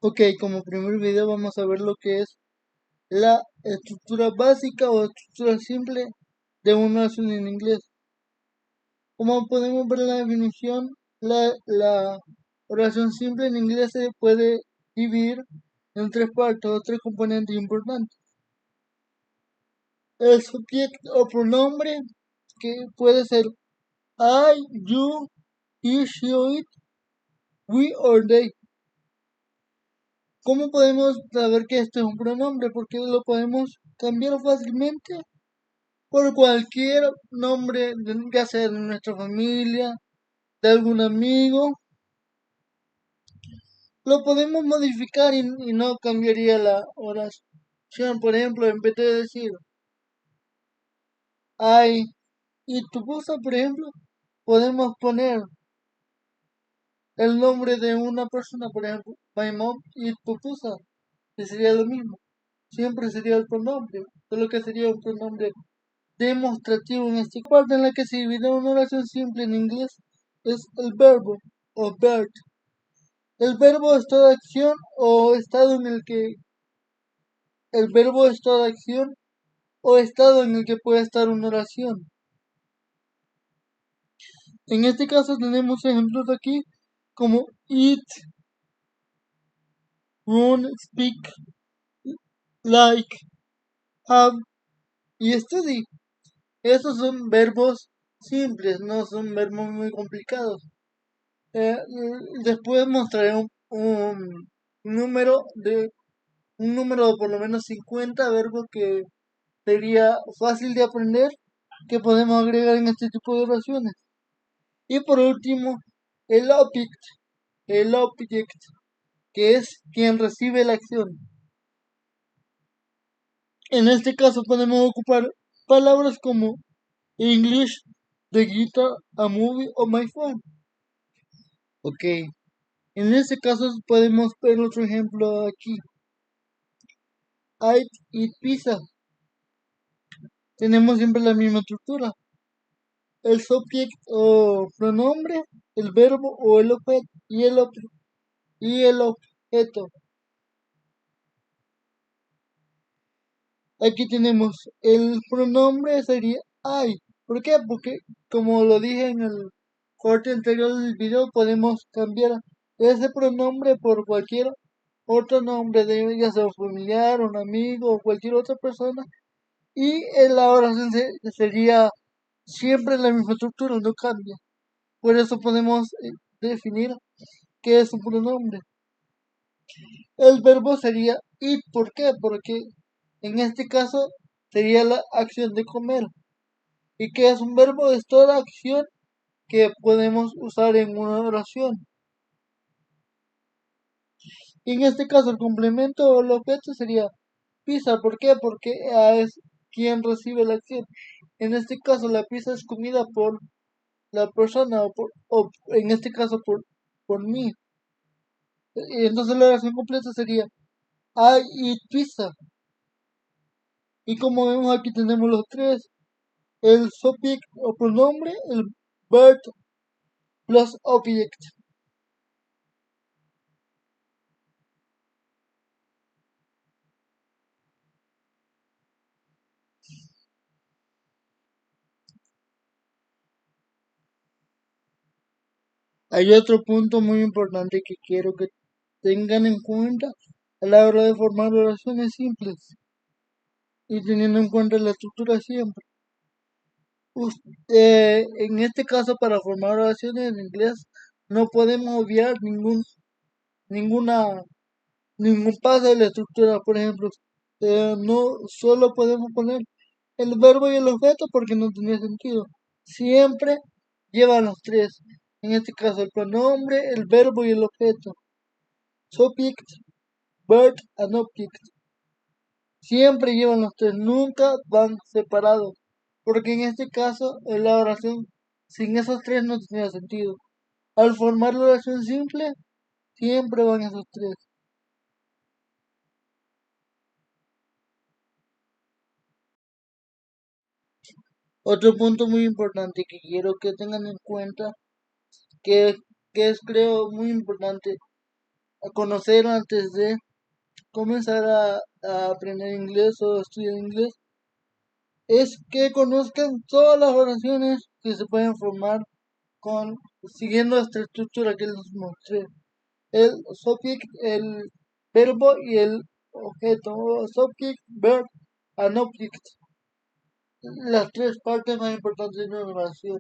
Ok, como primer video vamos a ver lo que es la estructura básica o estructura simple de una oración en inglés. Como podemos ver en la definición, la oración simple en inglés se puede dividir en tres partes o tres componentes importantes. El sujeto o pronombre, que puede ser I, you, he, she, or it, we or they. ¿Cómo podemos saber que este es un pronombre? Porque lo podemos cambiar fácilmente por cualquier nombre, ya sea de nuestra familia, de algún amigo. Lo podemos modificar y no cambiaría la oración. Por ejemplo, en vez de decir I y tu pusa, por ejemplo, podemos poner el nombre de una persona, por ejemplo, my mom y pupusa, que sería lo mismo. Siempre sería el pronombre, solo que sería un pronombre demostrativo en esta parte en la que se divide una oración simple en inglés es el verbo o verb. El verbo es toda acción o estado en el que el verbo es toda acción o estado en el que puede estar una oración. En este caso tenemos ejemplos aquí como eat, run, speak, like, have y study. Esos son verbos simples, no son verbos muy complicados. Después mostraré número de un número de por lo menos 50 verbos que sería fácil de aprender que podemos agregar en este tipo de oraciones. Y por último, el object, que es quien recibe la acción. En este caso podemos ocupar palabras como English, the guitar, a movie o my phone. Ok, en este caso podemos ver otro ejemplo aquí. I eat pizza. Tenemos siempre la misma estructura. El subject o pronombre, el verbo o el objeto y el objeto. Aquí tenemos el pronombre sería I. ¿Por qué? Porque como lo dije en el corte anterior del video, podemos cambiar ese pronombre por cualquier otro nombre de ya sea un familiar, un amigo o cualquier otra persona. Y en la oración sería siempre la misma estructura, no cambia. Por eso podemos definir qué es un pronombre. El verbo sería eat. ¿Por qué? Porque en este caso sería la acción de comer. ¿Y qué es un verbo? Es toda acción que podemos usar en una oración. Y en este caso el complemento o el objeto sería pizza. ¿Por qué? Porque es quien recibe la acción. En este caso la pizza es comida por la persona o en este caso por mí. Y entonces la oración completa sería I eat pizza. Y como vemos aquí tenemos los tres, el subject o pronombre, el verb plus object. Hay otro punto muy importante que quiero que tengan en cuenta a la hora de formar oraciones simples y teniendo en cuenta la estructura siempre. En este caso, para formar oraciones en inglés, no podemos obviar ninguna, ningún paso de la estructura. Por ejemplo, no solo podemos poner el verbo y el objeto porque no tenía sentido. Siempre llevan los tres. En este caso, el pronombre, el verbo y el objeto. Subject, verb and object. Siempre llevan los tres, nunca van separados. Porque en este caso, en la oración sin esos tres no tenía sentido. Al formar la oración simple, siempre van esos tres. Otro punto muy importante que quiero que tengan en cuenta, que, que es creo muy importante, a conocer antes de comenzar a aprender inglés o estudiar inglés es que conozcan todas las oraciones que se pueden formar con siguiendo esta estructura que les mostré. El subject, el verbo y el objeto. O subject, verb and object. Las tres partes más importantes de una oración.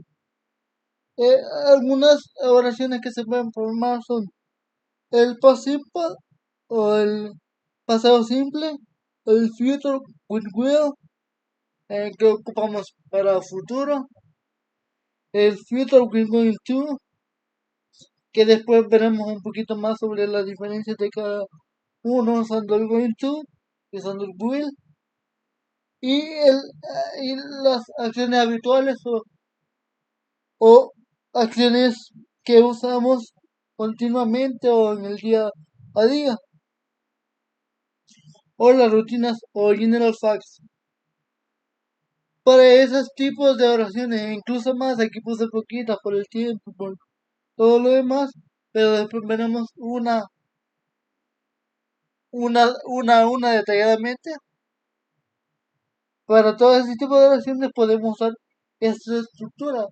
Algunas oraciones que se pueden formar son el past simple o el pasado simple, el future with will, que ocupamos para futuro, el future with going to, que después veremos un poquito más sobre las diferencias de cada uno usando el going to, usando el will, y las acciones habituales o acciones que usamos continuamente o en el día a día, o las rutinas o general facts. Para esos tipos de oraciones, e incluso más, aquí puse poquitas por el tiempo, por todo lo demás, pero después veremos una detalladamente. Para todo ese tipo de oraciones podemos usar esta estructura,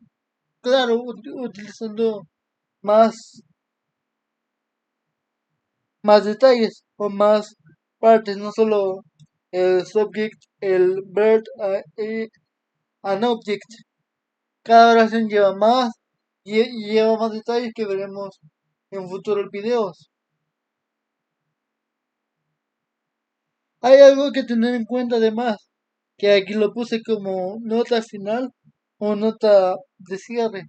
claro, utilizando más, más detalles o más partes, no solo el subject, el verb y an object. Cada oración lleva más y lleva más detalles que veremos en futuros videos. Hay algo que tener en cuenta además, que aquí lo puse como nota final o nota de cierre.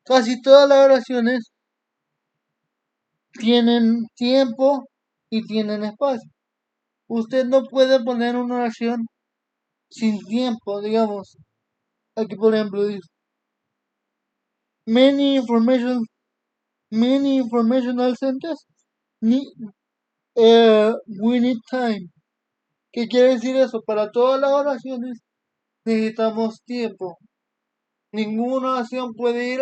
Casi todas las oraciones tienen tiempo y tienen espacio. Usted no puede poner una oración sin tiempo, digamos. Aquí por ejemplo dice, many information, many informational centers need, we need time. ¿Qué quiere decir eso? Para todas las oraciones necesitamos tiempo. Ninguna oración puede ir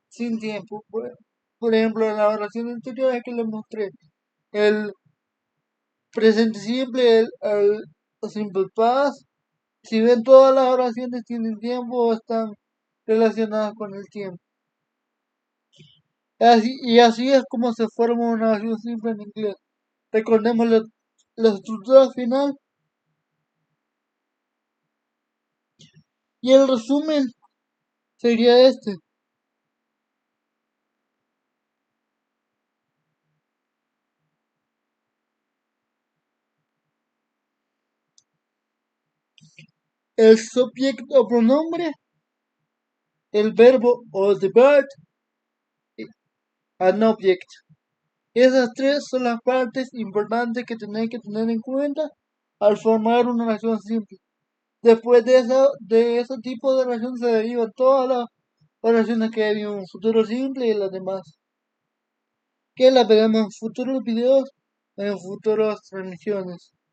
sin tiempo. Por ejemplo, en la oración anterior que les mostré, el presente simple, el simple past. Si ven, todas las oraciones tienen tiempo o están relacionadas con el tiempo. Y así es como se forma una oración simple en inglés. Recordemos la estructura final y el resumen sería este. El subject o pronombre, el verbo o the verb, an object. Esas tres son las partes importantes que tenéis que tener en cuenta al formar una oración simple. Después de ese tipo de oración se derivan todas las oraciones que hay en un futuro simple y las demás, que las veremos en futuros videos, en futuras transmisiones.